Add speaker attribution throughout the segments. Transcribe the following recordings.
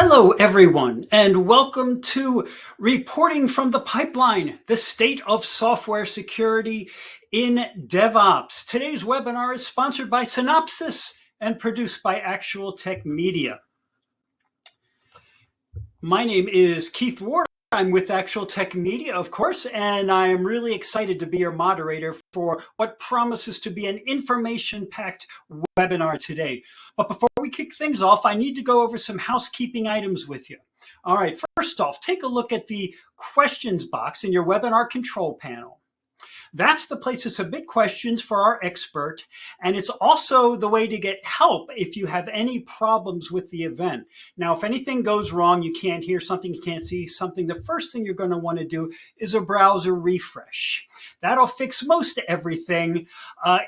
Speaker 1: Hello, everyone, and welcome to Reporting from the Pipeline, the state of software security in DevOps. Today's webinar is sponsored by Synopsys and produced by Actual Tech Media. My name is Keith Ward. I'm with Actual Tech Media, of course, and I am really excited to be your moderator for what promises to be an information-packed webinar today. But before we kick things off, I need to go over some housekeeping items with you. All right, first off, take a look at the questions box in your webinar control panel. That's the place to submit questions for our expert, and it's also the way to get help if you have any problems with the event. Now, if anything goes wrong, you can't hear something, you can't see something, the first thing you're going to want to do is a browser refresh. That'll fix most everything.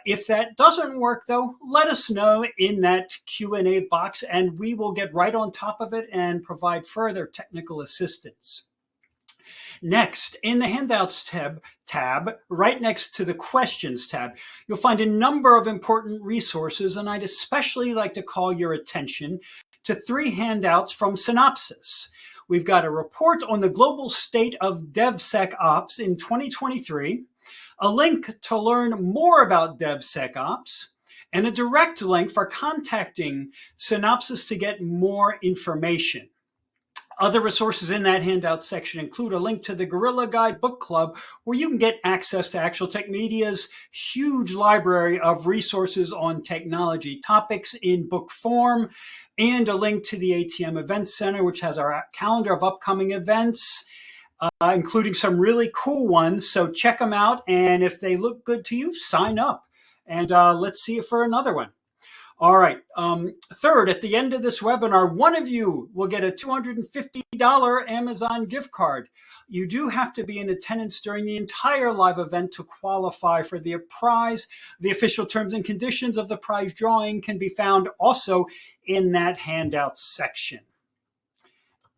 Speaker 1: If that doesn't work, though, let us know in that Q&A box, and we will get right on top of it and provide further technical assistance. Next, in the Handouts tab, right next to the Questions tab, you'll find a number of important resources, and I'd especially like to call your attention to 3 handouts from Synopsys. We've got a report on the global state of DevSecOps in 2023, a link to learn more about DevSecOps, and a direct link for contacting Synopsys to get more information. Other resources in that handout section include a link to the Gorilla Guide Book Club, where you can get access to Actual Tech Media's huge library of resources on technology topics in book form, and a link to the ATM Events Center, which has our calendar of upcoming events, including some really cool ones. So check them out, and if they look good to you, sign up. And let's see you for another one. All right. Third, at the end of this webinar, one of you will get a $250 Amazon gift card. You do have to be in attendance during the entire live event to qualify for the prize. The official terms and conditions of the prize drawing can be found also in that handout section.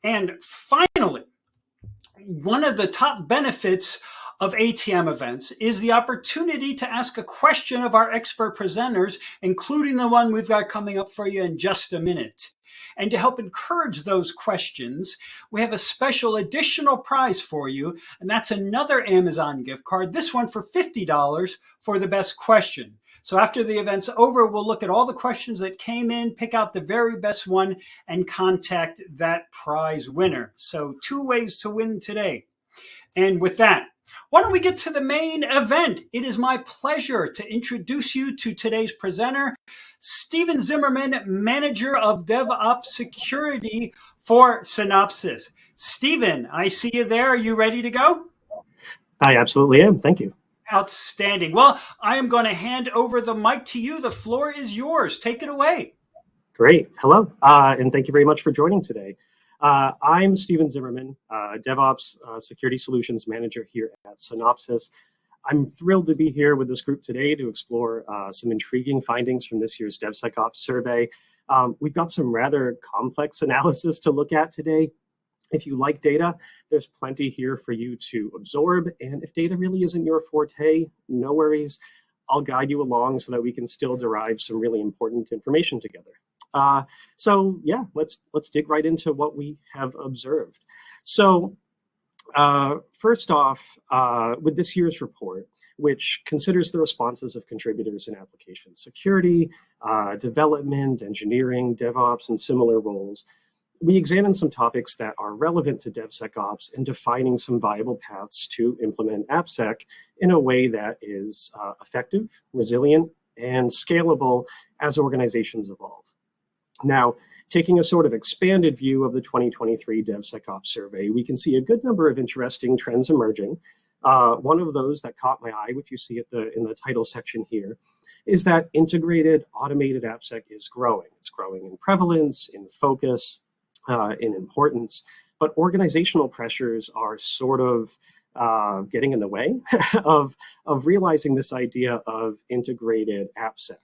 Speaker 1: And finally, one of the top benefits of ATM events is the opportunity to ask a question of our expert presenters, including the one we've got coming up for you in just a minute. And to help encourage those questions, we have a special additional prize for you, and that's another Amazon gift card, this one for $50 for the best question. So after the event's over, we'll look at all the questions that came in, pick out the very best one, and contact that prize winner. So 2 ways to win today. And with that, why don't we get to the main event? It is my pleasure to introduce you to today's presenter, Steven Zimmerman, Manager of DevOps Security for Synopsys. Steven, I see you there. Are you ready to go?
Speaker 2: I absolutely am. Thank you.
Speaker 1: Outstanding. Well, I am going to hand over the mic to you. The floor is yours. Take it away.
Speaker 2: Great. Hello, and thank you very much for joining today. I'm Steven Zimmerman, DevOps Security Solutions Manager here at Synopsys. I'm thrilled to be here with this group today to explore some intriguing findings from this year's DevSecOps survey. We've got some rather complex analysis to look at today. If you like data, there's plenty here for you to absorb. And if data really isn't your forte, no worries. I'll guide you along so that we can still derive some really important information together. So yeah, let's dig right into what we have observed. So first off, with this year's report, which considers the responses of contributors in application security, development, engineering, DevOps, and similar roles, we examine some topics that are relevant to DevSecOps and defining some viable paths to implement AppSec in a way that is effective, resilient, and scalable as organizations evolve. Now, taking a sort of expanded view of the 2023 DevSecOps survey, we can see a good number of interesting trends emerging. One of those that caught my eye, which you see in the title section here, is that integrated automated AppSec is growing. It's growing in prevalence, in focus, in importance, but organizational pressures are sort of getting in the way of realizing this idea of integrated AppSec.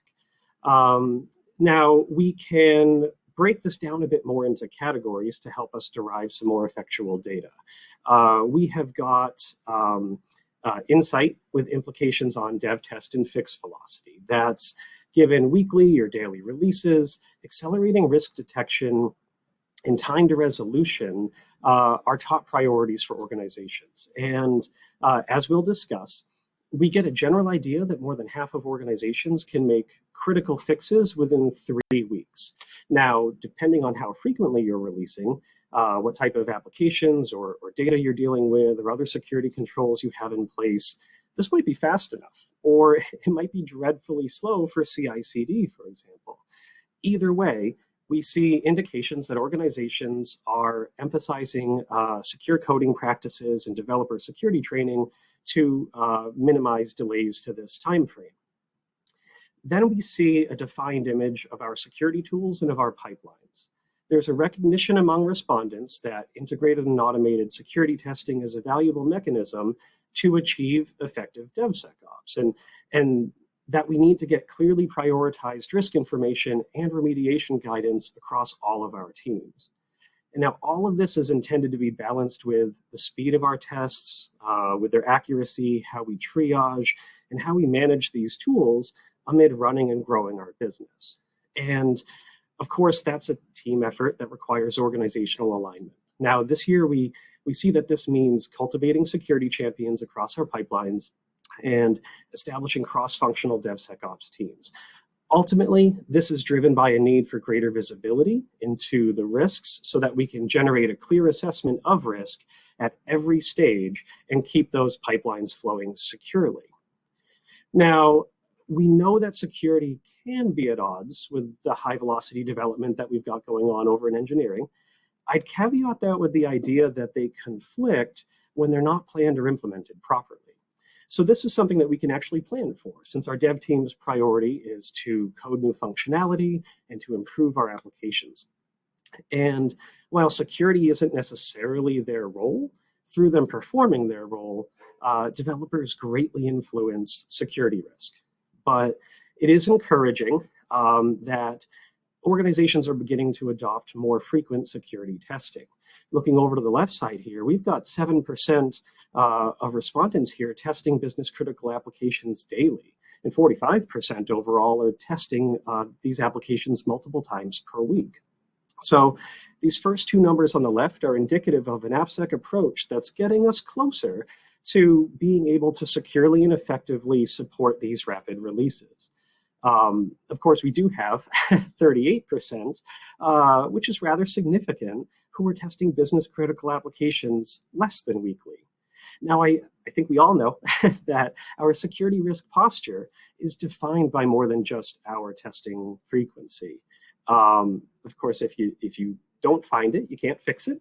Speaker 2: Now, we can break this down a bit more into categories to help us derive some more effectual data. We have got insight with implications on dev, test, and fix velocity. That's given weekly or daily releases, accelerating risk detection and time to resolution are top priorities for organizations. And as we'll discuss, we get a general idea that more than half of organizations can make critical fixes within 3 weeks. Now, depending on how frequently you're releasing, what type of applications or data you're dealing with, or other security controls you have in place, this might be fast enough, or it might be dreadfully slow for CI/CD, for example. Either way, we see indications that organizations are emphasizing secure coding practices and developer security training to minimize delays to this time frame. Then we see a defined image of our security tools and of our pipelines. There's a recognition among respondents that integrated and automated security testing is a valuable mechanism to achieve effective DevSecOps, and that we need to get clearly prioritized risk information and remediation guidance across all of our teams. And now all of this is intended to be balanced with the speed of our tests, with their accuracy, how we triage, and how we manage these tools amid running and growing our business. And of course, that's a team effort that requires organizational alignment. Now, this year, we see that this means cultivating security champions across our pipelines and establishing cross-functional DevSecOps teams. Ultimately, this is driven by a need for greater visibility into the risks so that we can generate a clear assessment of risk at every stage and keep those pipelines flowing securely. Now, we know that security can be at odds with the high velocity development that we've got going on over in engineering. I'd caveat that with the idea that they conflict when they're not planned or implemented properly. So this is something that we can actually plan for, since our dev team's priority is to code new functionality and to improve our applications. And while security isn't necessarily their role, through them performing their role, developers greatly influence security risk. But it is encouraging that organizations are beginning to adopt more frequent security testing. Looking over to the left side here, we've got 7% of respondents here testing business critical applications daily, and 45% overall are testing these applications multiple times per week. So these first two numbers on the left are indicative of an AppSec approach that's getting us closer to being able to securely and effectively support these rapid releases. Of course, we do have 38%, which is rather significant, who are testing business critical applications less than weekly. Now, I think we all know that our security risk posture is defined by more than just our testing frequency. Of course, if you don't find it, you can't fix it.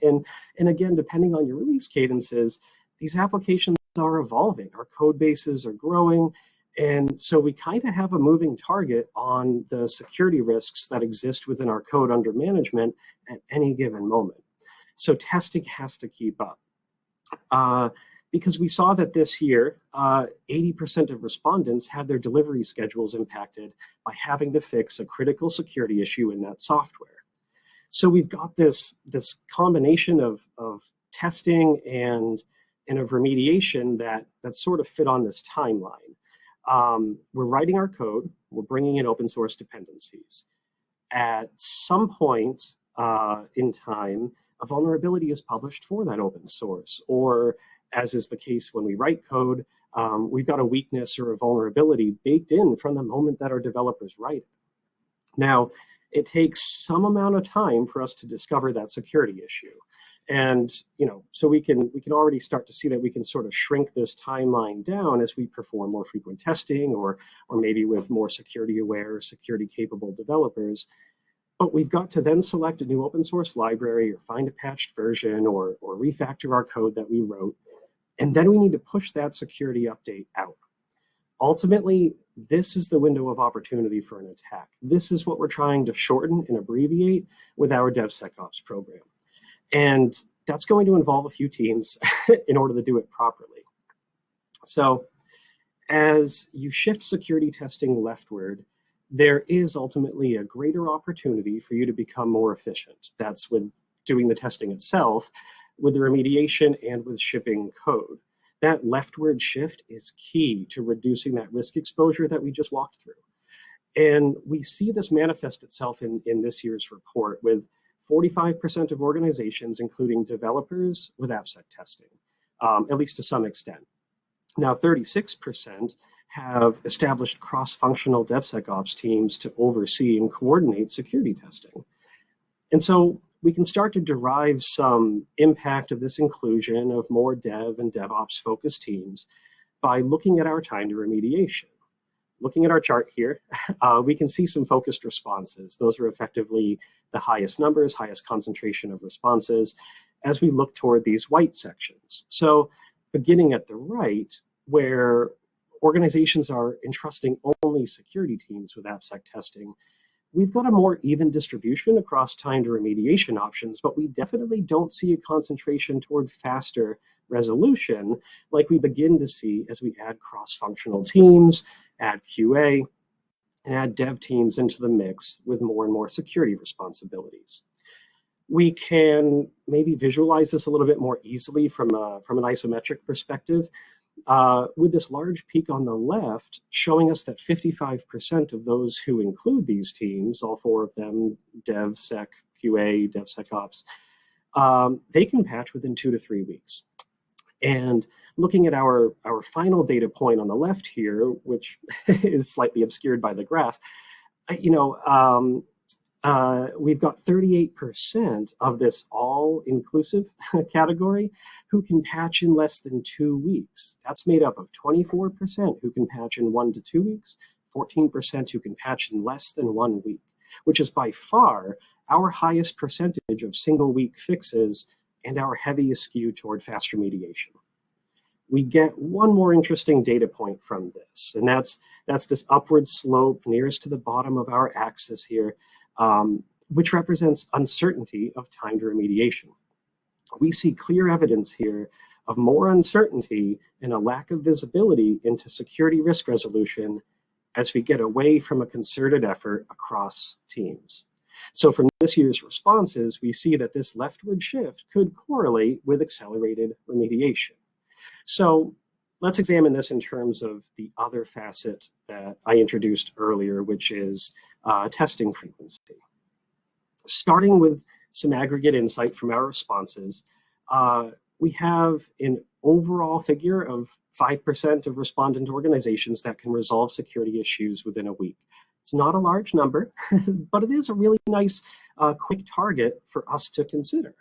Speaker 2: and again, depending on your release cadences, these applications are evolving. Our code bases are growing. And so we kind of have a moving target on the security risks that exist within our code under management at any given moment. So testing has to keep up. Because we saw that this year, 80% of respondents had their delivery schedules impacted by having to fix a critical security issue in that software. So we've got this combination of testing and of remediation that sort of fit on this timeline. We're writing our code, we're bringing in open source dependencies. At some point in time, a vulnerability is published for that open source, or as is the case when we write code, we've got a weakness or a vulnerability baked in from the moment that our developers write it. Now, it takes some amount of time for us to discover that security issue. And so we can already start to see that we can sort of shrink this timeline down as we perform more frequent testing, or maybe with more security aware, security capable developers. But we've got to then select a new open source library, or find a patched version, or refactor our code that we wrote. And then we need to push that security update out. Ultimately, this is the window of opportunity for an attack. This is what we're trying to shorten and abbreviate with our DevSecOps program. And that's going to involve a few teams in order to do it properly. So as you shift security testing leftward, there is ultimately a greater opportunity for you to become more efficient. That's with doing the testing itself, with the remediation, and with shipping code. That leftward shift is key to reducing that risk exposure that we just walked through. And we see this manifest itself in this year's report with 45% of organizations, including developers, with AppSec testing, at least to some extent. Now, 36% have established cross-functional DevSecOps teams to oversee and coordinate security testing. And so we can start to derive some impact of this inclusion of more dev and DevOps focused teams by looking at our time to remediation. Looking at our chart here, we can see some focused responses. Those are effectively the highest numbers, highest concentration of responses as we look toward these white sections. So beginning at the right, where organizations are entrusting only security teams with AppSec testing, we've got a more even distribution across time to remediation options, but we definitely don't see a concentration toward faster resolution like we begin to see as we add cross-functional teams, add QA, and add dev teams into the mix with more and more security responsibilities. We can maybe visualize this a little bit more easily from an isometric perspective with this large peak on the left showing us that 55% of those who include these teams, all four of them, DevSec, QA, DevSecOps, they can patch within 2 to 3 weeks. And looking at our final data point on the left here, which is slightly obscured by the graph, we've got 38% of this all-inclusive category who can patch in less than 2 weeks. That's made up of 24% who can patch in 1 to 2 weeks, 14% who can patch in less than 1 week, which is by far our highest percentage of single-week fixes and our heaviest skew toward fast remediation. We get one more interesting data point from this, and that's this upward slope nearest to the bottom of our axis here, which represents uncertainty of time to remediation. We see clear evidence here of more uncertainty and a lack of visibility into security risk resolution as we get away from a concerted effort across teams. So from this year's responses, we see that this leftward shift could correlate with accelerated remediation. So let's examine this in terms of the other facet that I introduced earlier, which is testing frequency. Starting with some aggregate insight from our responses, we have an overall figure of 5% of respondent organizations that can resolve security issues within a week. It's not a large number, but it is a really nice quick target for us to consider.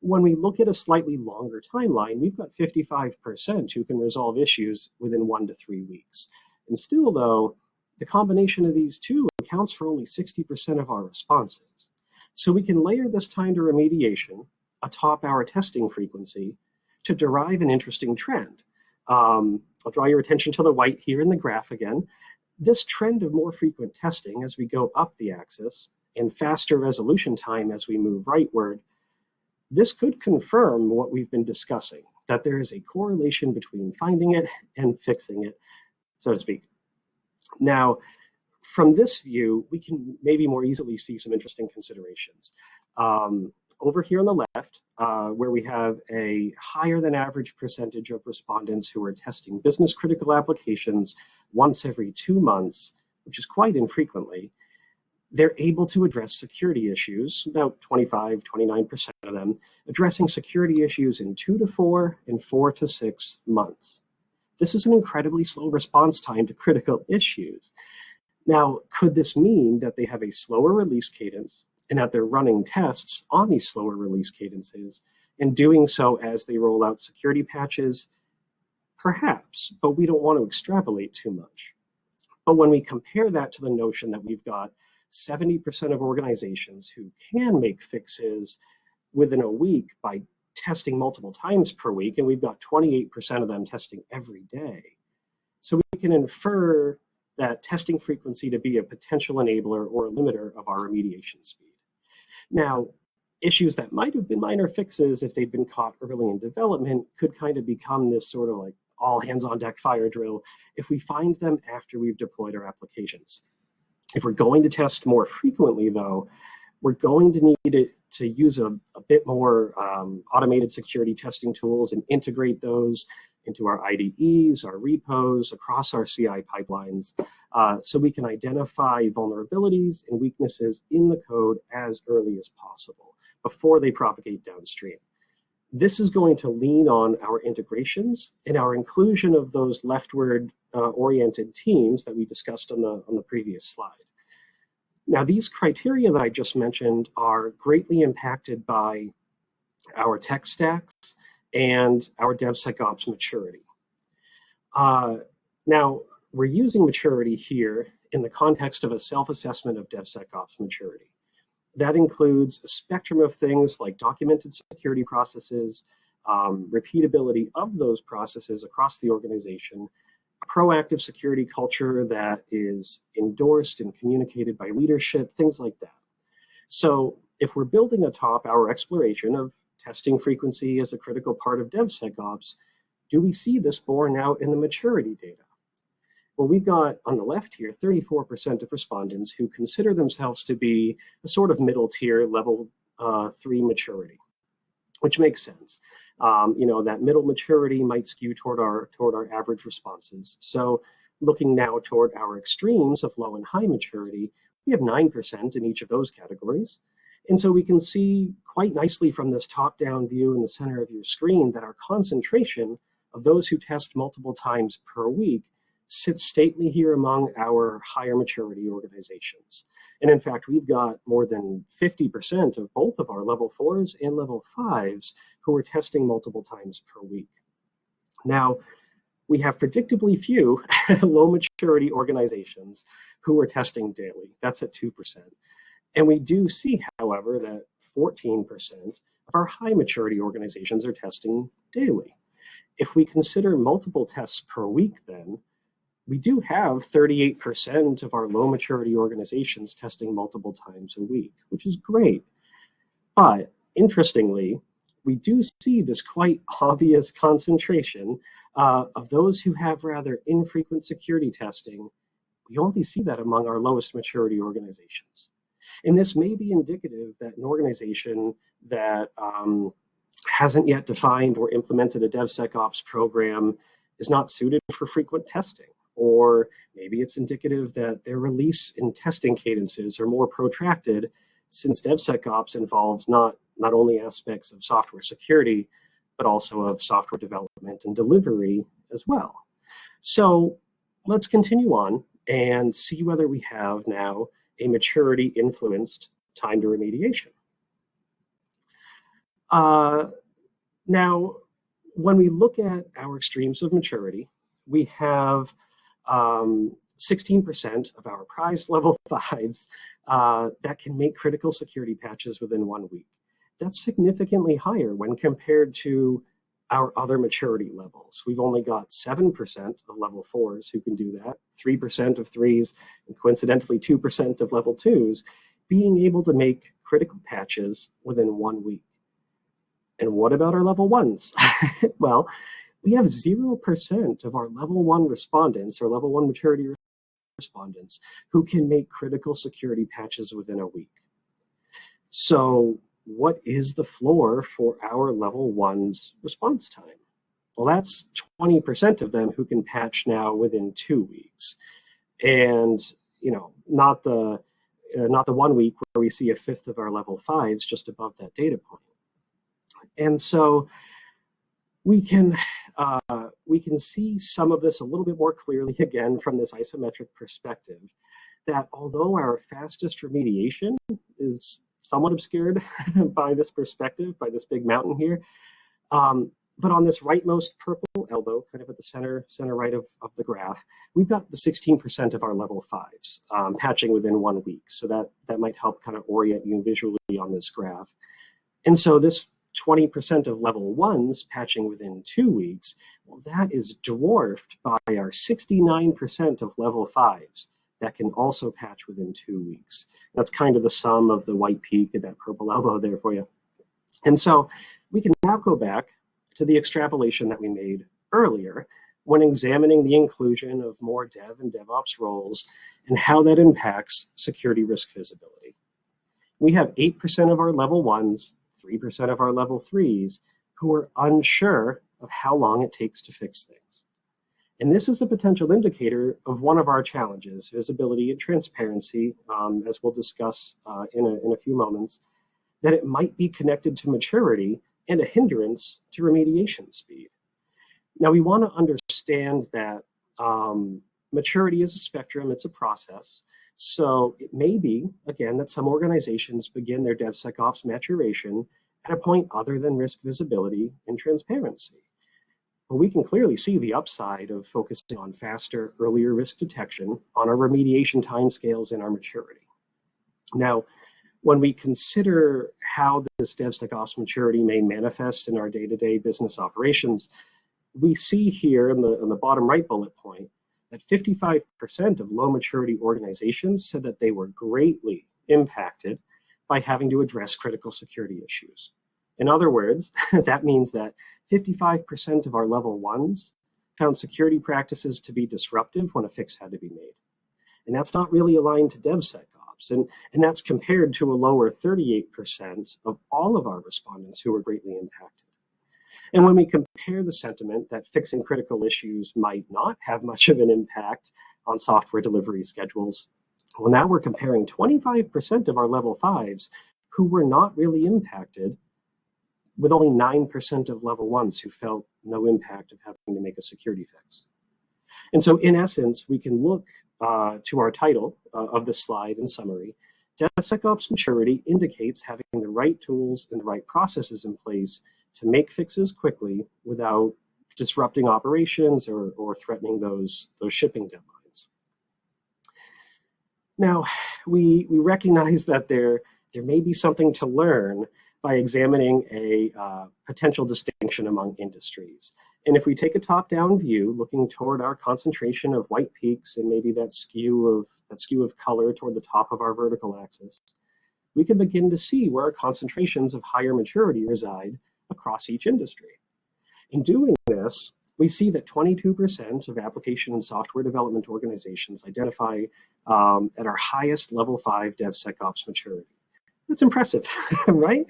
Speaker 2: When we look at a slightly longer timeline, we've got 55% who can resolve issues within 1 to 3 weeks. And still, though, the combination of these two accounts for only 60% of our responses. So we can layer this time to remediation atop our testing frequency to derive an interesting trend. I'll draw your attention to the white here in the graph again. This trend of more frequent testing as we go up the axis and faster resolution time as we move rightward, this could confirm what we've been discussing, that there is a correlation between finding it and fixing it, so to speak. Now, from this view, we can maybe more easily see some interesting considerations. Over here on the left, where we have a higher than average percentage of respondents who are testing business critical applications once every 2 months, which is quite infrequently, they're able to address security issues, about 25, 29% of them, addressing security issues in 2 to 4 and 4 to 6 months. This is an incredibly slow response time to critical issues. Now, could this mean that they have a slower release cadence and that they're running tests on these slower release cadences and doing so as they roll out security patches? Perhaps, but we don't want to extrapolate too much. But when we compare that to the notion that we've got 70% of organizations who can make fixes within a week by testing multiple times per week, and we've got 28% of them testing every day. So we can infer that testing frequency to be a potential enabler or a limiter of our remediation speed. Now, issues that might have been minor fixes if they'd been caught early in development could kind of become this sort of like all hands on deck fire drill if we find them after we've deployed our applications. If we're going to test more frequently, though, we're going to need to use a bit more automated security testing tools and integrate those into our IDEs, our repos, across our CI pipelines, so we can identify vulnerabilities and weaknesses in the code as early as possible. before they propagate downstream. This is going to lean on our integrations and our inclusion of those leftward oriented teams that we discussed on the previous slide. Now, these criteria that I just mentioned are greatly impacted by our tech stacks and our DevSecOps maturity. Now, we're using maturity here in the context of a self-assessment of DevSecOps maturity. That includes a spectrum of things like documented security processes, repeatability of those processes across the organization, a proactive security culture that is endorsed and communicated by leadership, things like that. So if we're building atop our exploration of testing frequency as a critical part of DevSecOps, do we see this borne out in the maturity data? Well, we've got on the left here 34% of respondents who consider themselves to be a sort of middle tier level 3 maturity, which makes sense. That middle maturity might skew toward our average responses. So looking now toward our extremes of low and high maturity, we have 9% in each of those categories. And so we can see quite nicely from this top-down view in the center of your screen that our concentration of those who test multiple times per week sits stately here among our higher maturity organizations. And in fact, we've got more than 50% of both of our level 4s and level 5s who are testing multiple times per week. Now, we have predictably few low maturity organizations who are testing daily. That's at 2%. And we do see, however, that 14% of our high maturity organizations are testing daily. If we consider multiple tests per week, then we do have 38% of our low maturity organizations testing multiple times a week, which is great. But interestingly, we do see this quite obvious concentration of those who have rather infrequent security testing. We only see that among our lowest maturity organizations. And this may be indicative that an organization that hasn't yet defined or implemented a DevSecOps program is not suited for frequent testing. Or maybe it's indicative that their release and testing cadences are more protracted, since DevSecOps involves not only aspects of software security, but also of software development and delivery as well. So let's continue on and see whether we have now a maturity-influenced time to remediation. Now, when we look at our extremes of maturity, we have 16% of our prized level 5s that can make critical security patches within 1 week. That's significantly higher when compared to our other maturity levels. We've only got 7% of level 4s who can do that, 3% of 3s, and coincidentally 2% of level 2s being able to make critical patches within 1 week. And what about our level 1s? Well, we have 0% of our level 1 respondents or level 1 maturity respondents who can make critical security patches within a week. So what is the floor for our level 1's response time? Well, that's 20% of them who can patch now within 2 weeks. And, not the 1 week where we see a fifth of our level 5s just above that data point. And so we can see some of this a little bit more clearly again from this isometric perspective, that although our fastest remediation is somewhat obscured by this perspective, by this big mountain here, but on this rightmost purple elbow, kind of at the center right of the graph, we've got the 16% of our level 5s patching within 1 week. So that might help kind of orient you visually on this graph. And so this 20% of level 1s patching within 2 weeks, well, that is dwarfed by our 69% of level 5s that can also patch within 2 weeks. That's kind of the sum of the white peak and that purple elbow there for you. And so we can now go back to the extrapolation that we made earlier when examining the inclusion of more dev and DevOps roles and how that impacts security risk visibility. We have 8% of our level 1s, 3% of our level 3s who are unsure of how long it takes to fix things. And this is a potential indicator of one of our challenges, visibility and transparency, as we'll discuss in a few moments. that it might be connected to maturity and a hindrance to remediation speed. Now, we want to understand that maturity is a spectrum, it's a process. So it may be, again, that some organizations begin their DevSecOps maturation at a point other than risk visibility and transparency. But we can clearly see the upside of focusing on faster, earlier risk detection on our remediation timescales and our maturity. Now, when we consider how this DevSecOps maturity may manifest in our day-to-day business operations, we see here in the bottom right bullet point that 55% of low maturity organizations said that they were greatly impacted by having to address critical security issues. In other words, that means that 55% of our level ones found security practices to be disruptive when a fix had to be made. And that's not really aligned to DevSecOps. And that's compared to a lower 38% of all of our respondents who were greatly impacted. And when we compare the sentiment that fixing critical issues might not have much of an impact on software delivery schedules, well, now we're comparing 25% of our level 5s who were not really impacted with only 9% of level 1s who felt no impact of having to make a security fix. And so in essence, we can look to our title of this slide in summary. DevSecOps maturity indicates having the right tools and the right processes in place to make fixes quickly without disrupting operations or threatening those shipping deadlines. Now, we recognize that there may be something to learn by examining a potential distinction among industries. And if we take a top-down view, looking toward our concentration of white peaks and maybe that skew of color toward the top of our vertical axis, we can begin to see where our concentrations of higher maturity reside across each industry. In doing this, we see that 22% of application and software development organizations identify at our highest level 5 DevSecOps maturity. That's impressive, right?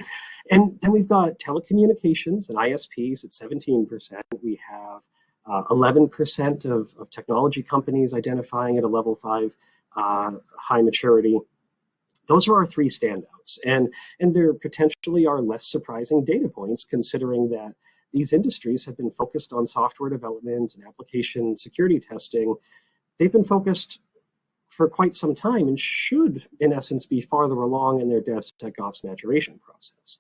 Speaker 2: And then we've got telecommunications and ISPs at 17%. We have 11% of technology companies identifying at a level 5 high maturity. Those are our three standouts, and there potentially are less surprising data points considering that these industries have been focused on software development and application security testing. They've been focused for quite some time and should, in essence, be farther along in their DevSecOps maturation process.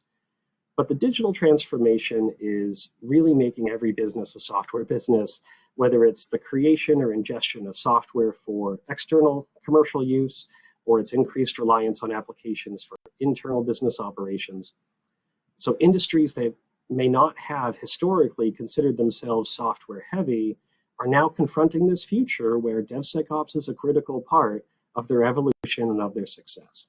Speaker 2: But the digital transformation is really making every business a software business, whether it's the creation or ingestion of software for external commercial use, or its increased reliance on applications for internal business operations. So industries that may not have historically considered themselves software heavy are now confronting this future where DevSecOps is a critical part of their evolution and of their success.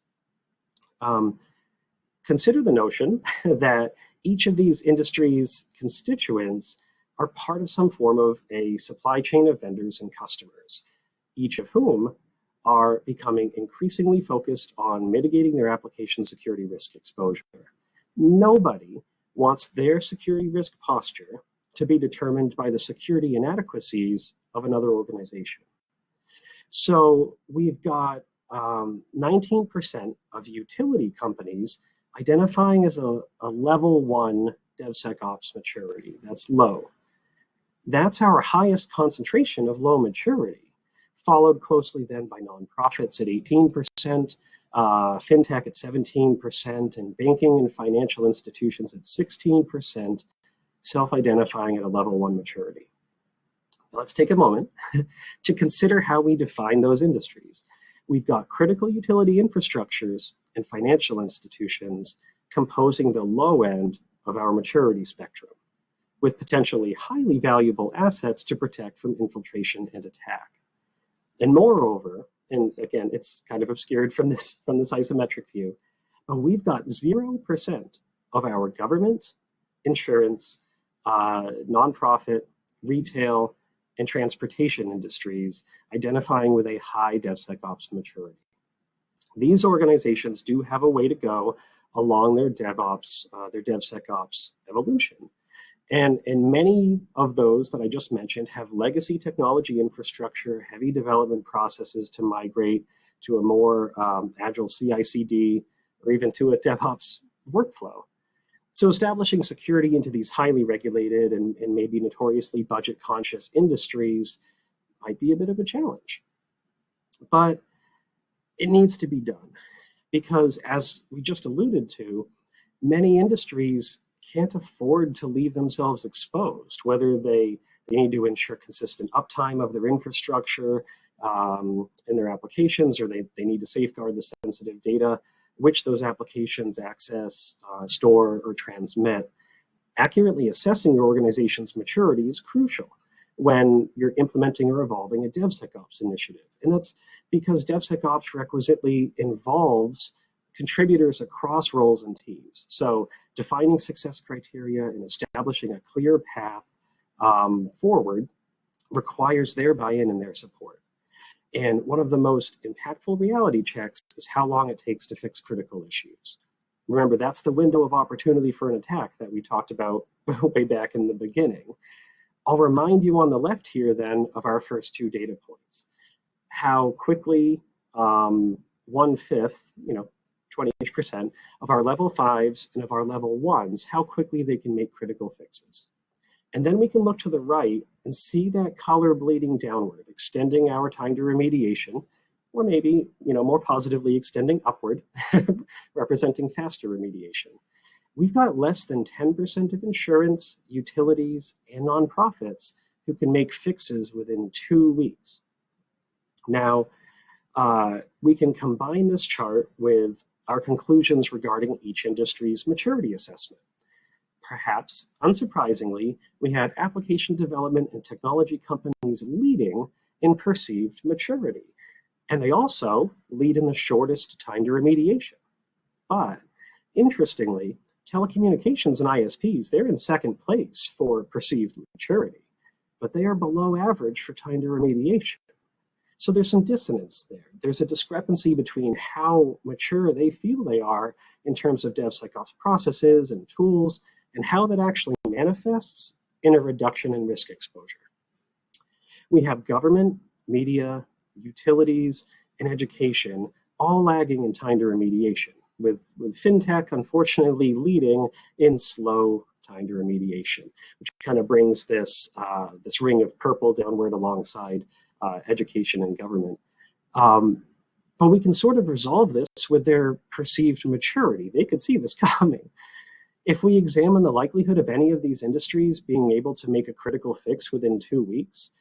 Speaker 2: Consider the notion that each of these industries' constituents are part of some form of a supply chain of vendors and customers, each of whom are becoming increasingly focused on mitigating their application security risk exposure. Nobody wants their security risk posture to be determined by the security inadequacies of another organization. So we've got 19% of utility companies identifying as a level 1 DevSecOps maturity. That's low. That's our highest concentration of low maturity, followed closely then by nonprofits at 18%, fintech at 17%, and banking and financial institutions at 16%, self-identifying at a level 1 maturity. Let's take a moment to consider how we define those industries. We've got critical utility infrastructures and financial institutions composing the low end of our maturity spectrum, with potentially highly valuable assets to protect from infiltration and attack. And moreover, and again, it's kind of obscured from this isometric view, but we've got 0% of our government, insurance, nonprofit, retail, and transportation industries identifying with a high DevSecOps maturity. These organizations do have a way to go along their DevSecOps evolution. And many of those that I just mentioned have legacy technology infrastructure, heavy development processes to migrate to a more agile CI/CD, or even to a DevOps workflow. So establishing security into these highly regulated and maybe notoriously budget-conscious industries might be a bit of a challenge. But it needs to be done because, as we just alluded to, many industries can't afford to leave themselves exposed, whether they need to ensure consistent uptime of their infrastructure in their applications, or they need to safeguard the sensitive data which those applications access, store, or transmit. Accurately assessing your organization's maturity is crucial when you're implementing or evolving a DevSecOps initiative. And that's because DevSecOps requisitely involves contributors across roles and teams. So defining success criteria and establishing a clear path forward requires their buy-in and their support. And one of the most impactful reality checks is how long it takes to fix critical issues. Remember, that's the window of opportunity for an attack that we talked about way back in the beginning. I'll remind you on the left here then of our first two data points. How quickly 1/5, 20% of our level 5s and of our level 1s, how quickly they can make critical fixes. And then we can look to the right and see that color bleeding downward, extending our time to remediation, or maybe, more positively extending upward, representing faster remediation. We've got less than 10% of insurance, utilities, and nonprofits who can make fixes within 2 weeks. Now, we can combine this chart with our conclusions regarding each industry's maturity assessment. Perhaps, unsurprisingly, we had application development and technology companies leading in perceived maturity. And they also lead in the shortest time to remediation. But interestingly, telecommunications and ISPs, they're in second place for perceived maturity, but they are below average for time to remediation. So there's some dissonance there. There's a discrepancy between how mature they feel they are in terms of DevSecOps processes and tools, and how that actually manifests in a reduction in risk exposure. We have government, media, utilities, and education all lagging in time to remediation, with fintech unfortunately leading in slow time to remediation, which kind of brings this ring of purple downward alongside education and government. But we can sort of resolve this with their perceived maturity. They could see this coming. If we examine the likelihood of any of these industries being able to make a critical fix within 2 weeks,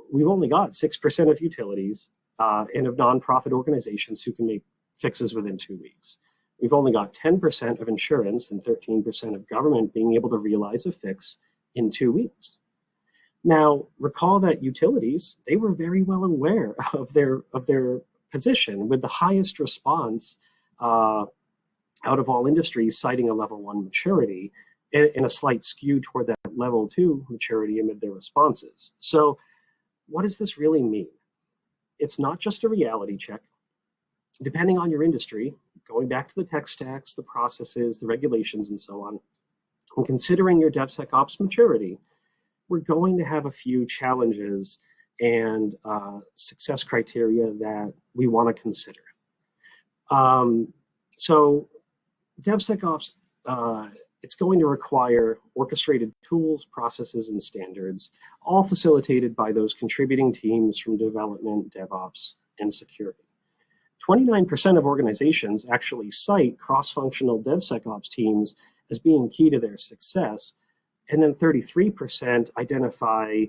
Speaker 2: we've only got 6% of utilities and of nonprofit organizations who can make fixes within 2 weeks. We've only got 10% of insurance and 13% of government being able to realize a fix in 2 weeks. Now, recall that utilities, they were very well aware of their position, with the highest response out of all industries citing a level 1 maturity and a slight skew toward that level 2 maturity amid their responses. So what does this really mean? It's not just a reality check. Depending on your industry, going back to the tech stacks, the processes, the regulations, and so on, and considering your DevSecOps maturity, we're going to have a few challenges and success criteria that we want to consider. So DevSecOps, it's going to require orchestrated tools, processes, and standards, all facilitated by those contributing teams from development, DevOps, and security. 29% of organizations actually cite cross-functional DevSecOps teams as being key to their success, and then 33% identify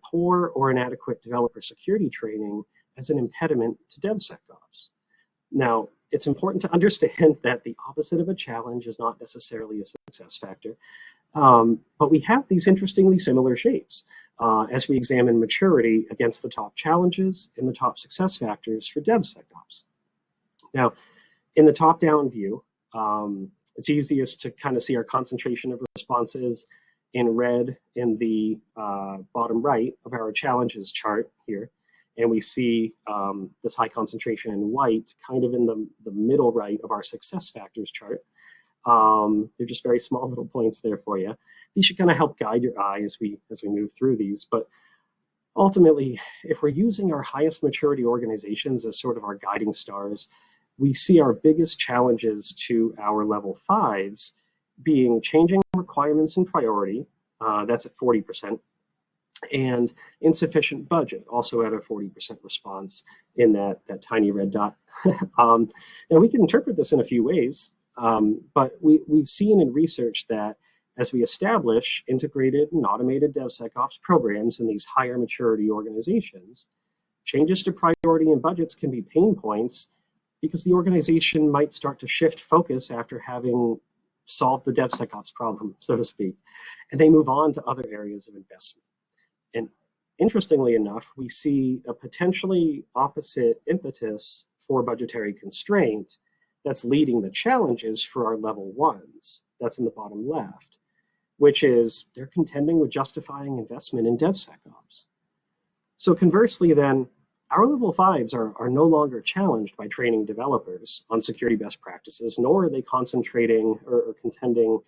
Speaker 2: poor or inadequate developer security training as an impediment to DevSecOps. Now, it's important to understand that the opposite of a challenge is not necessarily a success factor, but we have these interestingly similar shapes as we examine maturity against the top challenges and the top success factors for DevSecOps. Now, in the top-down view, it's easiest to kind of see our concentration of responses in red in the bottom right of our challenges chart here. And we see this high concentration in white kind of in the middle right of our success factors chart. They're just very small little points there for you. These should kind of help guide your eye as we move through these. But ultimately, if we're using our highest maturity organizations as sort of our guiding stars, we see our biggest challenges to our level 5s being changing requirements and priority, that's at 40%, and insufficient budget, also at a 40% response in that tiny red dot. And we can interpret this in a few ways, but we've seen in research that as we establish integrated and automated DevSecOps programs in these higher maturity organizations, changes to priority and budgets can be pain points because the organization might start to shift focus after having solved the DevSecOps problem, so to speak, and they move on to other areas of investment. And interestingly enough, we see a potentially opposite impetus for budgetary constraint that's leading the challenges for our level 1s. That's in the bottom left, which is they're contending with justifying investment in DevSecOps. So conversely then, our level 5s are no longer challenged by training developers on security best practices, nor are they concentrating or contending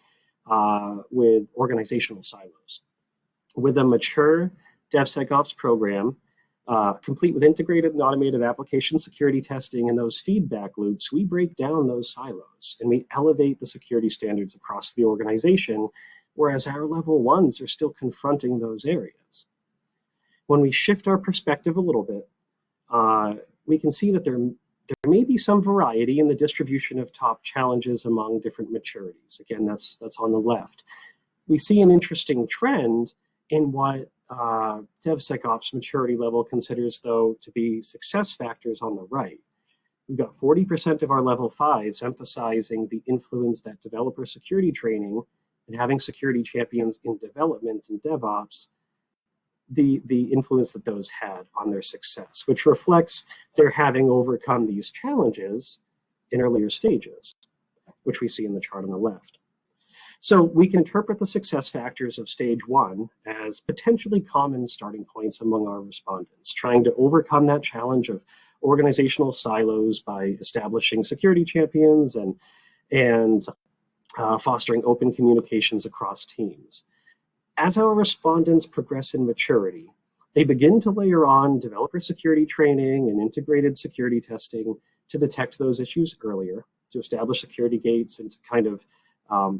Speaker 2: with organizational silos. With a mature DevSecOps program, complete with integrated and automated application security testing and those feedback loops, we break down those silos and we elevate the security standards across the organization, whereas our level 1s are still confronting those areas. When we shift our perspective a little bit, we can see that there may be some variety in the distribution of top challenges among different maturities. Again, that's on the left. We see an interesting trend in what DevSecOps maturity level considers, though, to be success factors on the right. We've got 40% of our level 5s emphasizing the influence that developer security training and having security champions in development and DevOps, the influence that those had on their success, which reflects their having overcome these challenges in earlier stages, which we see in the chart on the left. So we can interpret the success factors of stage 1 as potentially common starting points among our respondents, trying to overcome that challenge of organizational silos by establishing security champions and fostering open communications across teams. As our respondents progress in maturity, they begin to layer on developer security training and integrated security testing to detect those issues earlier, to establish security gates and to kind of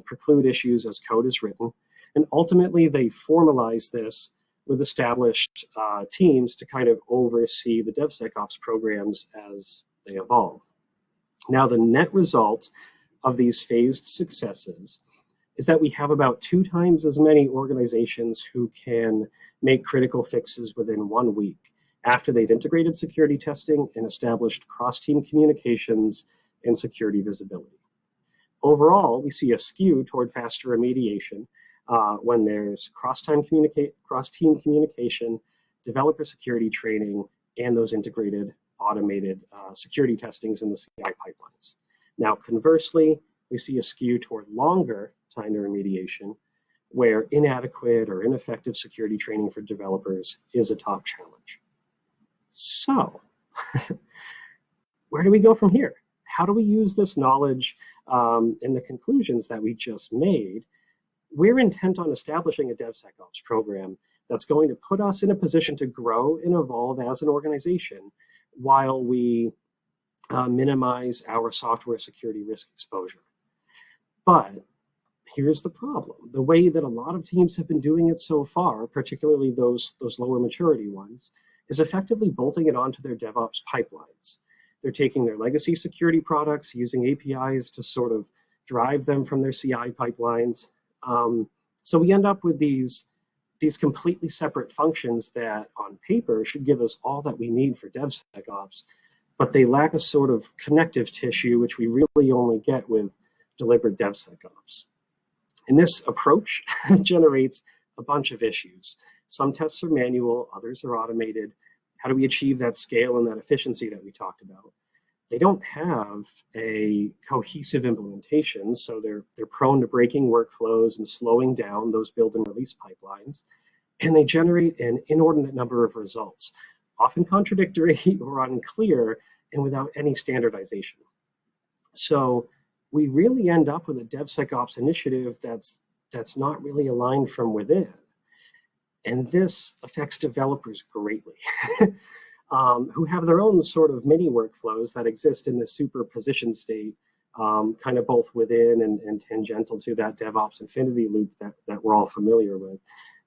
Speaker 2: preclude issues as code is written. And ultimately, they formalize this with established teams to kind of oversee the DevSecOps programs as they evolve. Now, the net result of these phased successes is that we have about 2 times as many organizations who can make critical fixes within 1 week after they've integrated security testing and established cross-team communications and security visibility. Overall, we see a skew toward faster remediation when there's cross-team communication, developer security training, and those integrated automated security testings in the CI pipelines. Now, conversely, we see a skew toward longer time to remediation, where inadequate or ineffective security training for developers is a top challenge. So, where do we go from here? How do we use this knowledge and the conclusions that we just made? We're intent on establishing a DevSecOps program that's going to put us in a position to grow and evolve as an organization while we minimize our software security risk exposure. But here's the problem. The way that a lot of teams have been doing it so far, particularly those lower maturity ones, is effectively bolting it onto their DevOps pipelines. They're taking their legacy security products, using APIs to sort of drive them from their CI pipelines. So we end up with these completely separate functions that on paper should give us all that we need for DevSecOps, but they lack a sort of connective tissue, which we really only get with deliberate DevSecOps. And this approach generates a bunch of issues. Some tests are manual, others are automated. How do we achieve that scale and that efficiency that we talked about? They don't have a cohesive implementation, so they're prone to breaking workflows and slowing down those build and release pipelines. And they generate an inordinate number of results, often contradictory or unclear and without any standardization. So we really end up with a DevSecOps initiative that's not really aligned from within. And this affects developers greatly. who have their own sort of mini workflows that exist in this superposition state, kind of both within and tangential to that DevOps infinity loop that we're all familiar with.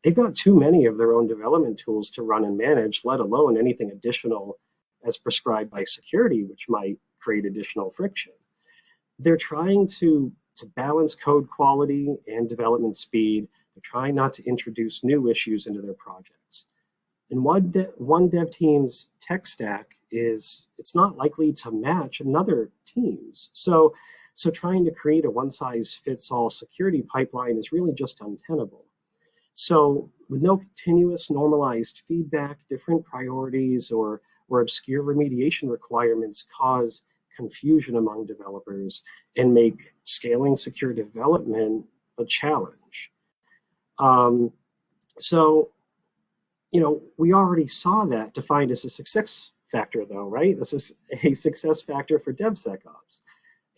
Speaker 2: They've got too many of their own development tools to run and manage, let alone anything additional as prescribed by security, which might create additional friction. They're trying to balance code quality and development speed. They're trying not to introduce new issues into their projects. And one dev team's tech stack it's not likely to match another team's. So trying to create a one-size-fits-all security pipeline is really just untenable. So with no continuous normalized feedback, different priorities or obscure remediation requirements cause confusion among developers and make scaling secure development a challenge. We already saw that defined as a success factor, though, right? This is a success factor for DevSecOps,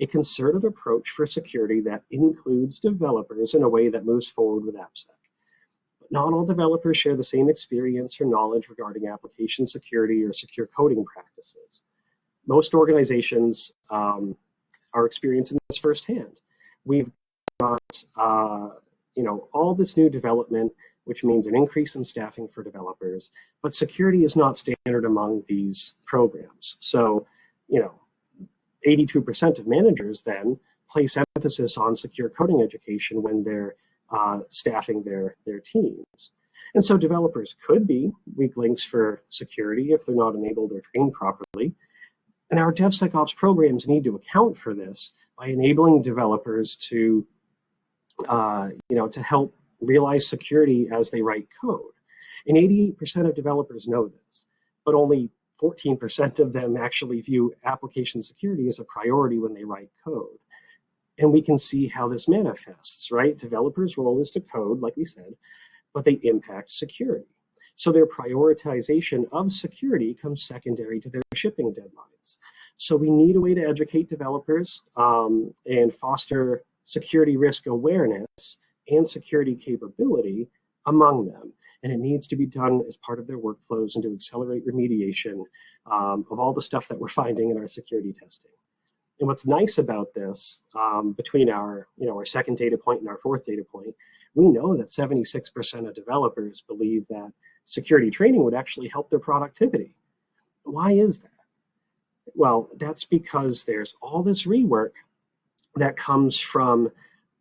Speaker 2: a concerted approach for security that includes developers in a way that moves forward with AppSec. But not all developers share the same experience or knowledge regarding application security or secure coding practices. Most organizations are experiencing this firsthand. We've got all this new development, which means an increase in staffing for developers, but security is not standard among these programs. So, 82% of managers then place emphasis on secure coding education when they're staffing their teams. And so developers could be weak links for security if they're not enabled or trained properly. And our DevSecOps programs need to account for this by enabling developers to help realize security as they write code. And 88% of developers know this, but only 14% of them actually view application security as a priority when they write code. And we can see how this manifests, right? Developers' role is to code, like we said, but they impact security. So their prioritization of security comes secondary to their shipping deadlines. So we need a way to educate developers and foster security risk awareness and security capability among them. And it needs to be done as part of their workflows and to accelerate remediation of all the stuff that we're finding in our security testing. And what's nice about this, between our second data point and our fourth data point, we know that 76% of developers believe that security training would actually help their productivity. Why is that? Well, that's because there's all this rework that comes from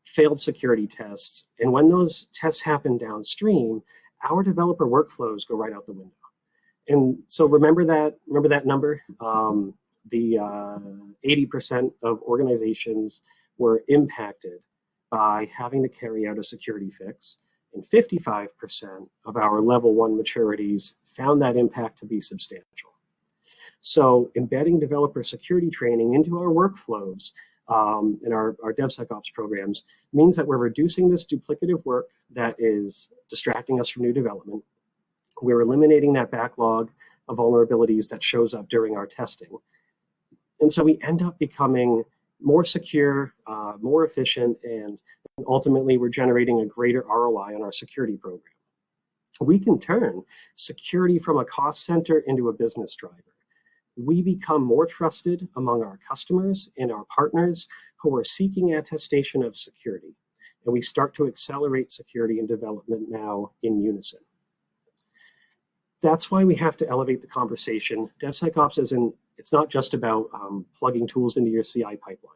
Speaker 2: failed security tests. And when those tests happen downstream, our developer workflows go right out the window. And so remember that number? The 80% of organizations were impacted by having to carry out a security fix, and 55% of our level 1 maturities found that impact to be substantial. So embedding developer security training into our workflows in our DevSecOps programs means that we're reducing this duplicative work that is distracting us from new development. We're eliminating that backlog of vulnerabilities that shows up during our testing. And so we end up becoming more secure, more efficient, and ultimately we're generating a greater ROI on our security program. We can turn security from a cost center into a business driver. We become more trusted among our customers and our partners who are seeking attestation of security. And we start to accelerate security and development now in unison. That's why we have to elevate the conversation. DevSecOps it's not just about plugging tools into your CI pipeline.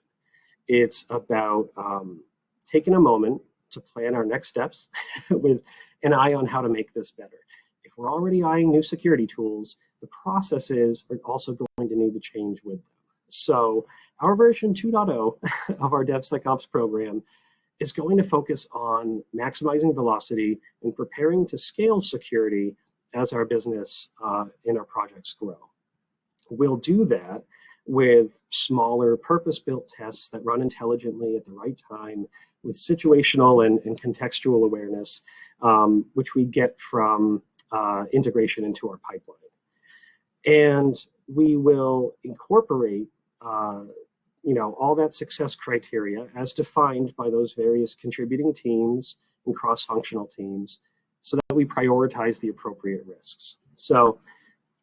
Speaker 2: It's about taking a moment to plan our next steps with an eye on how to make this better. If we're already eyeing new security tools, the processes are also going to need to change with them. So our version 2.0 of our DevSecOps program is going to focus on maximizing velocity and preparing to scale security as our business and our projects grow. We'll do that with smaller purpose-built tests that run intelligently at the right time with situational and contextual awareness, which we get from integration into our pipeline. And we will incorporate all that success criteria as defined by those various contributing teams and cross-functional teams so that we prioritize the appropriate risks. So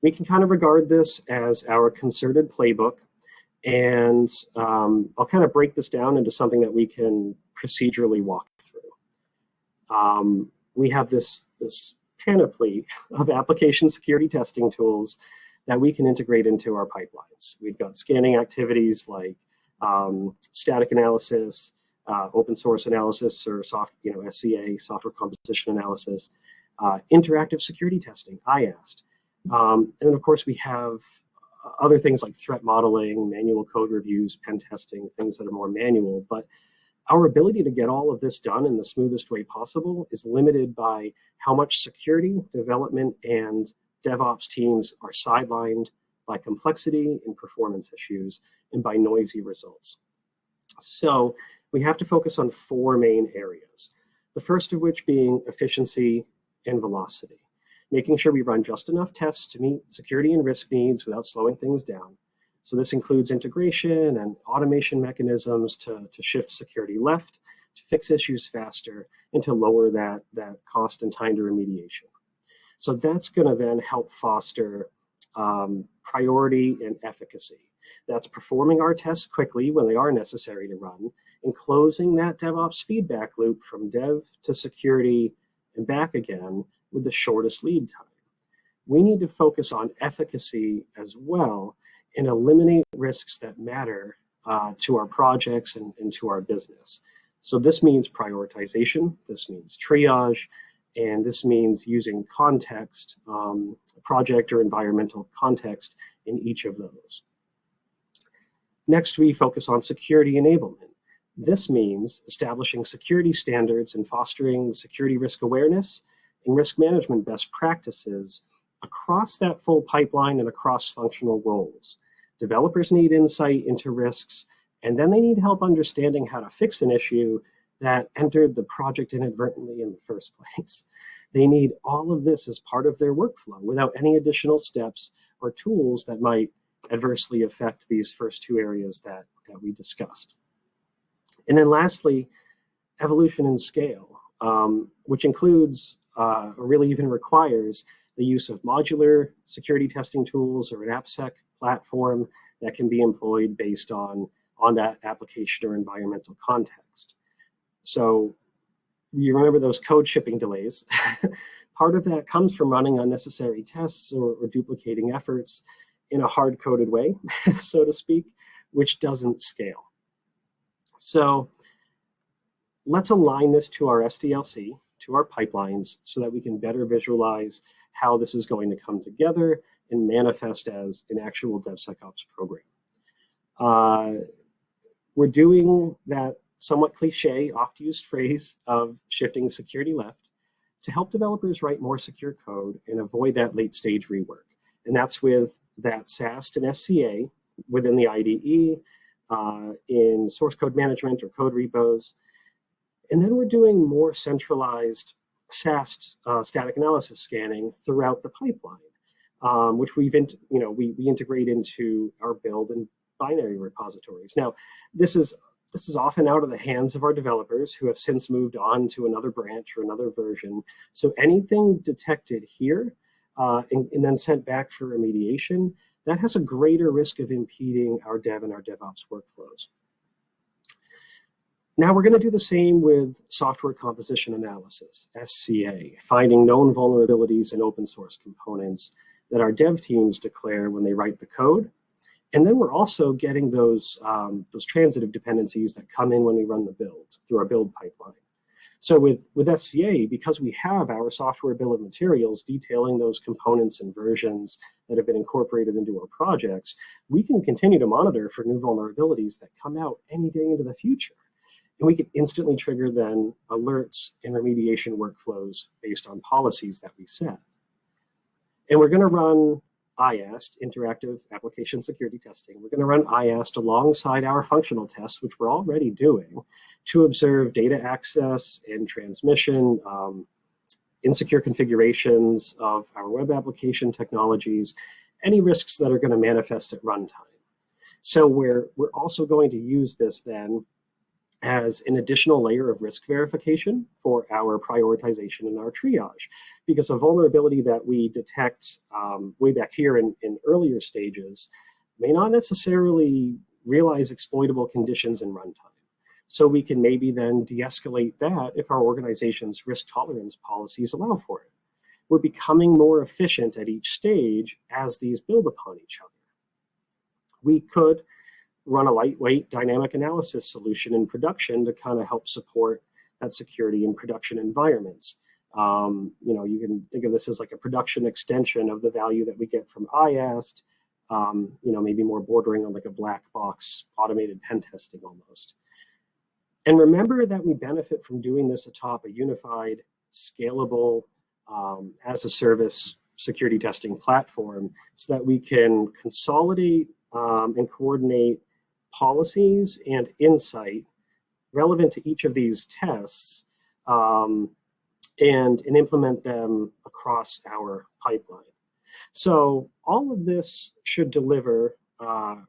Speaker 2: We can kind of regard this as our concerted playbook, and I'll kind of break this down into something that we can procedurally walk through. We have this panoply of application security testing tools that we can integrate into our pipelines. We've got scanning activities like static analysis, open source analysis, or SCA, software composition analysis, interactive security testing, IAST. And then, of course, we have other things like threat modeling, manual code reviews, pen testing, things that are more manual. But our ability to get all of this done in the smoothest way possible is limited by how much security, development, and DevOps teams are sidelined by complexity and performance issues and by noisy results. So we have to focus on 4 main areas. The first of which being efficiency and velocity, making sure we run just enough tests to meet security and risk needs without slowing things down. So this includes integration and automation mechanisms to shift security left, to fix issues faster, and to lower that cost and time to remediation. So that's going to then help foster priority and efficacy. That's performing our tests quickly when they are necessary to run, and closing that DevOps feedback loop from dev to security and back again with the shortest lead time. We need to focus on efficacy as well and eliminate risks that matter to our projects and to our business. So this means prioritization, this means triage, and this means using context, project or environmental context in each of those. Next, we focus on security enablement. This means establishing security standards and fostering security risk awareness and risk management best practices across that full pipeline and across functional roles. Developers need insight into risks, and then they need help understanding how to fix an issue that entered the project inadvertently in the first place. They need all of this as part of their workflow without any additional steps or tools that might adversely affect these first 2 areas that we discussed. And then lastly, evolution and scale, which includes, or really even requires, the use of modular security testing tools or an AppSec platform that can be employed based on that application or environmental context. So you remember those code shipping delays. Part of that comes from running unnecessary tests or duplicating efforts in a hard-coded way, so to speak, which doesn't scale. So let's align this to our SDLC, to our pipelines, so that we can better visualize how this is going to come together and manifest as an actual DevSecOps program. We're doing that somewhat cliche, oft-used phrase of shifting security left to help developers write more secure code and avoid that late-stage rework. And that's with that SAST and SCA within the IDE, in source code management or code repos. And then we're doing more centralized SAST, static analysis scanning throughout the pipeline, which we integrate into our build and binary repositories. Now, this is often out of the hands of our developers who have since moved on to another branch or another version. So anything detected here and then sent back for remediation, that has a greater risk of impeding our dev and our DevOps workflows. Now we're going to do the same with software composition analysis, SCA, finding known vulnerabilities in open source components that our dev teams declare when they write the code. And then we're also getting those transitive dependencies that come in when we run the build through our build pipeline. So with SCA, because we have our software bill of materials detailing those components and versions that have been incorporated into our projects, we can continue to monitor for new vulnerabilities that come out any day into the future. And we can instantly trigger then alerts and remediation workflows based on policies that we set. And we're going to run IAST, Interactive Application Security Testing. We're going to run IAST alongside our functional tests, which we're already doing, to observe data access and transmission, insecure configurations of our web application technologies, any risks that are going to manifest at runtime. So we're also going to use this then as an additional layer of risk verification for our prioritization and our triage. Because a vulnerability that we detect way back here in earlier stages may not necessarily realize exploitable conditions in runtime. So we can maybe then de-escalate that if our organization's risk tolerance policies allow for it. We're becoming more efficient at each stage as these build upon each other. We could run a lightweight dynamic analysis solution in production to kind of help support that security in production environments. You can think of this as like a production extension of the value that we get from IAST, maybe more bordering on like a black box automated pen testing almost. And remember that we benefit from doing this atop a unified, scalable, as a service security testing platform so that we can consolidate and coordinate policies and insight relevant to each of these tests and implement them across our pipeline. So all of this should deliver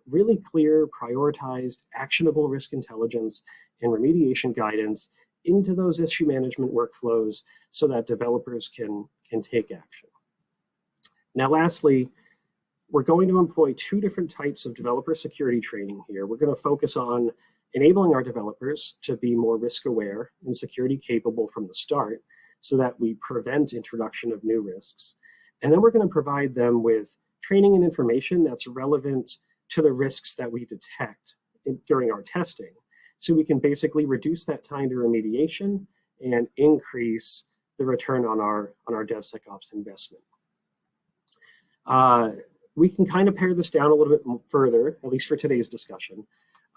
Speaker 2: really clear, prioritized, actionable risk intelligence and remediation guidance into those issue management workflows so that developers can take action. Now, lastly, we're going to employ two different types of developer security training here. We're going to focus on enabling our developers to be more risk aware and security capable from the start so that we prevent introduction of new risks. And then we're going to provide them with training and information that's relevant to the risks that we detect during our testing. So we can basically reduce that time to remediation and increase the return on our DevSecOps investment. We can kind of pare this down a little bit further, at least for today's discussion,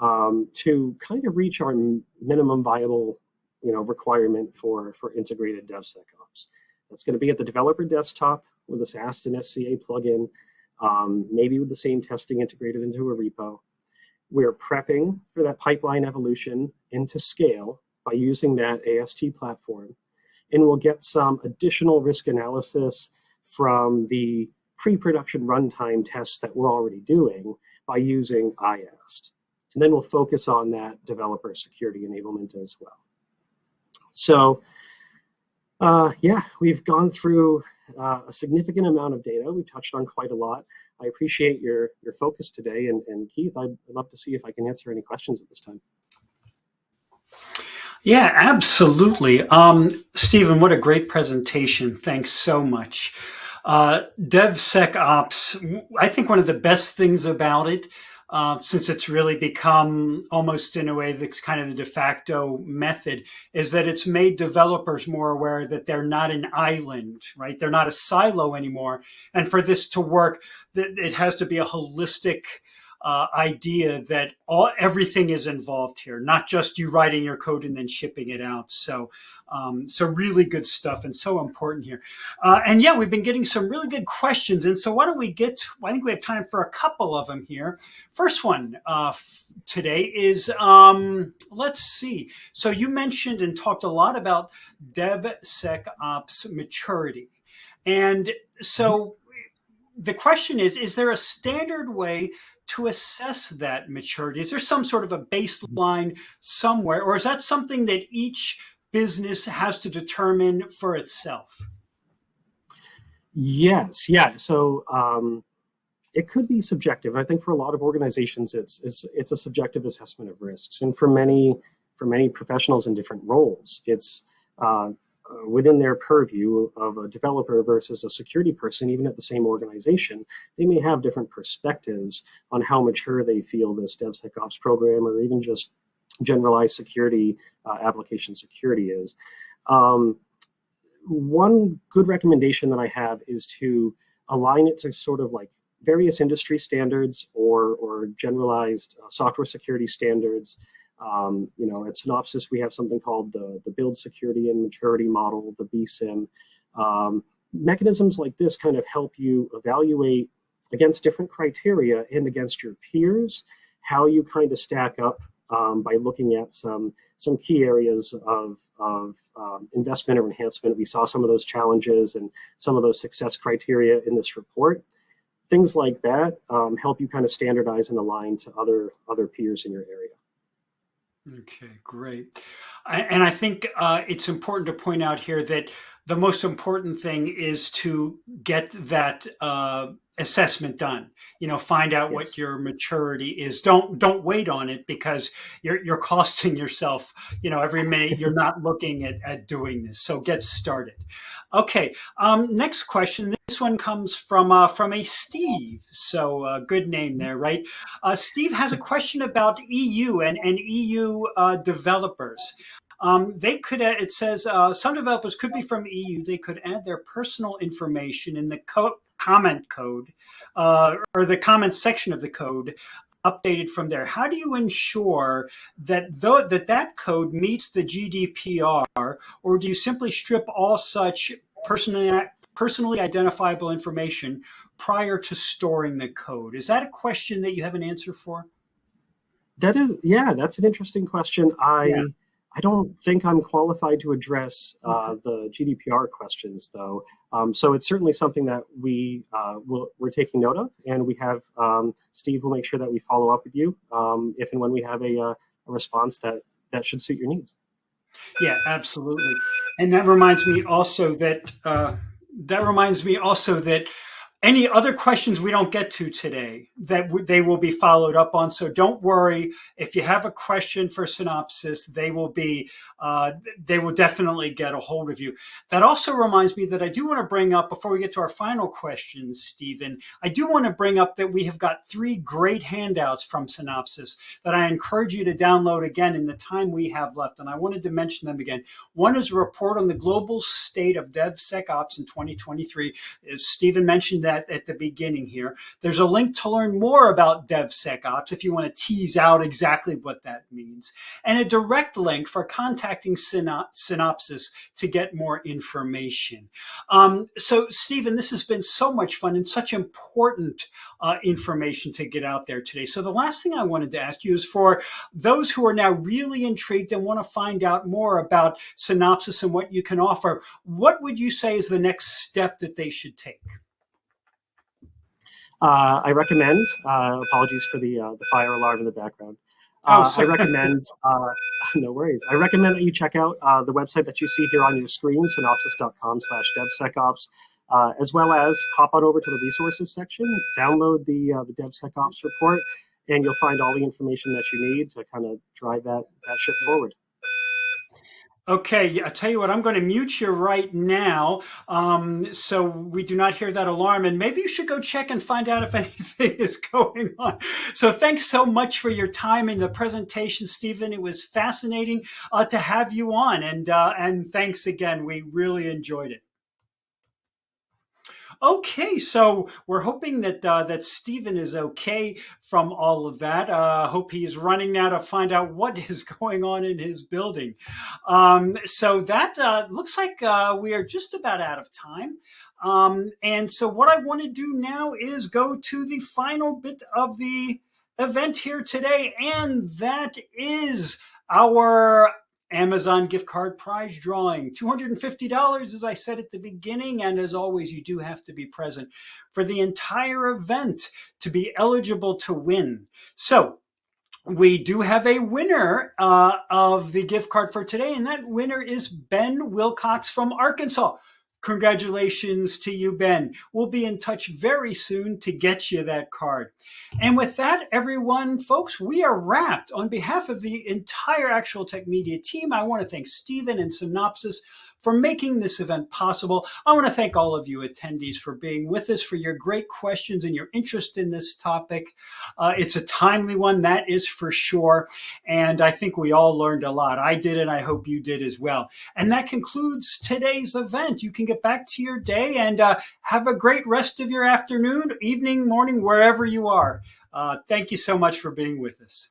Speaker 2: to kind of reach our minimum viable requirement for integrated DevSecOps. That's going to be at the developer desktop with a SAST and SCA plugin, maybe with the same testing integrated into a repo. We're prepping for that pipeline evolution into scale by using that AST platform. And we'll get some additional risk analysis from the pre-production runtime tests that we're already doing by using IAST. And then we'll focus on that developer security enablement as well. So we've gone through a significant amount of data. We've touched on quite a lot. I appreciate your focus today. And Keith, I'd love to see if I can answer any questions at this time.
Speaker 1: Yeah, absolutely. Stephen, what a great presentation. Thanks so much. DevSecOps, I think one of the best things about it, since it's really become almost in a way that's kind of the de facto method, is that it's made developers more aware that they're not an island, right? They're not a silo anymore. And for this to work, it has to be a holistic idea that everything is involved here, not just you writing your code and then shipping it out. So really good stuff and so important here. And yeah, we've been getting some really good questions. And so why don't we I think we have time for a couple of them here. First one today is, let's see. So you mentioned and talked a lot about DevSecOps maturity. And so the question is there a standard way to assess that maturity? Is there some sort of a baseline somewhere, or is that something that each business has to determine for itself?
Speaker 2: Yes, yeah. So it could be subjective. I think for a lot of organizations, it's a subjective assessment of risks, and for many professionals in different roles, it's within their purview of a developer versus a security person, even at the same organization. They may have different perspectives on how mature they feel this DevSecOps program or even just generalized security, application security is. One good recommendation that I have is to align it to sort of like various industry standards or generalized software security standards. At Synopsys, we have something called the Build Security and Maturity Model, the BSIM. Mechanisms like this kind of help you evaluate against different criteria and against your peers, how you kind of stack up by looking at some key areas of investment or enhancement. We saw some of those challenges and some of those success criteria in this report. Things like that help you kind of standardize and align to other peers in your area.
Speaker 1: Okay, great. And I think it's important to point out here that the most important thing is to get that assessment done. You know, find out what
Speaker 2: Yes.
Speaker 1: your maturity is. Don't wait on it, because you're costing yourself. You know, every minute you're not looking at doing this. So get started. Okay. Next question. This one comes from a Steve. So good name there, right? Steve has a question about EU and EU developers. They could, it says, some developers could be from EU. They could add their personal information in the comment code or the comment section of the code, updated from there. How do you ensure that that code meets the GDPR, or do you simply strip all such personally identifiable information prior to storing the code? Is that a question that you have an answer for?
Speaker 2: That is, yeah, that's an interesting question.
Speaker 1: Yeah.
Speaker 2: I don't think I'm qualified to address the GDPR questions, though. So it's certainly something that we're taking note of, and we have Steve will make sure that we follow up with you if and when we have a response that should suit your needs.
Speaker 1: Yeah, absolutely. And that reminds me also that any other questions we don't get to today, that they will be followed up on. So don't worry. If you have a question for Synopsys, they will definitely get a hold of you. That also reminds me that I do want to bring up, before we get to our final questions, Stephen, I do want to bring up that we have got 3 great handouts from Synopsys that I encourage you to download again in the time we have left. And I wanted to mention them again. One is a report on the global state of DevSecOps in 2023. As Stephen mentioned that at the beginning here. There's a link to learn more about DevSecOps if you want to tease out exactly what that means, and a direct link for contacting Synopsys to get more information. So, Stephen, this has been so much fun and such important information to get out there today. So the last thing I wanted to ask you is, for those who are now really intrigued and want to find out more about Synopsys and what you can offer, what would you say is the next step that they should take?
Speaker 2: I recommend, apologies for the fire alarm in the background. I
Speaker 1: Oh,
Speaker 2: recommend, no worries. I recommend that you check out the website that you see here on your screen, synopsys.com/DevSecOps, as well as hop on over to the resources section, download the DevSecOps report, and you'll find all the information that you need to kind of drive that ship forward.
Speaker 1: Okay, I tell you what, I'm going to mute you right now, so we do not hear that alarm. And maybe you should go check and find out if anything is going on. So thanks so much for your time in the presentation, Stephen. It was fascinating to have you on, and thanks again. We really enjoyed it. Okay, so we're hoping that Stephen is okay from all of that. Hope he's running now to find out what is going on in his building. So that looks like we are just about out of time. And so what I want to do now is go to the final bit of the event here today, and that is our Amazon gift card prize drawing. $250, as I said at the beginning, and as always, you do have to be present for the entire event to be eligible to win. So we do have a winner of the gift card for today, and that winner is Ben Wilcox from Arkansas. Congratulations to you, Ben. We'll be in touch very soon to get you that card. And with that, everyone, folks, we are wrapped. On behalf of the entire Actual Tech Media team, I want to thank Stephen and Synopsys for making this event possible. I want to thank all of you attendees for being with us, for your great questions and your interest in this topic. It's a timely one, that is for sure. And I think we all learned a lot. I did, and I hope you did as well. And that concludes today's event. You can get back to your day and have a great rest of your afternoon, evening, morning, wherever you are. Thank you so much for being with us.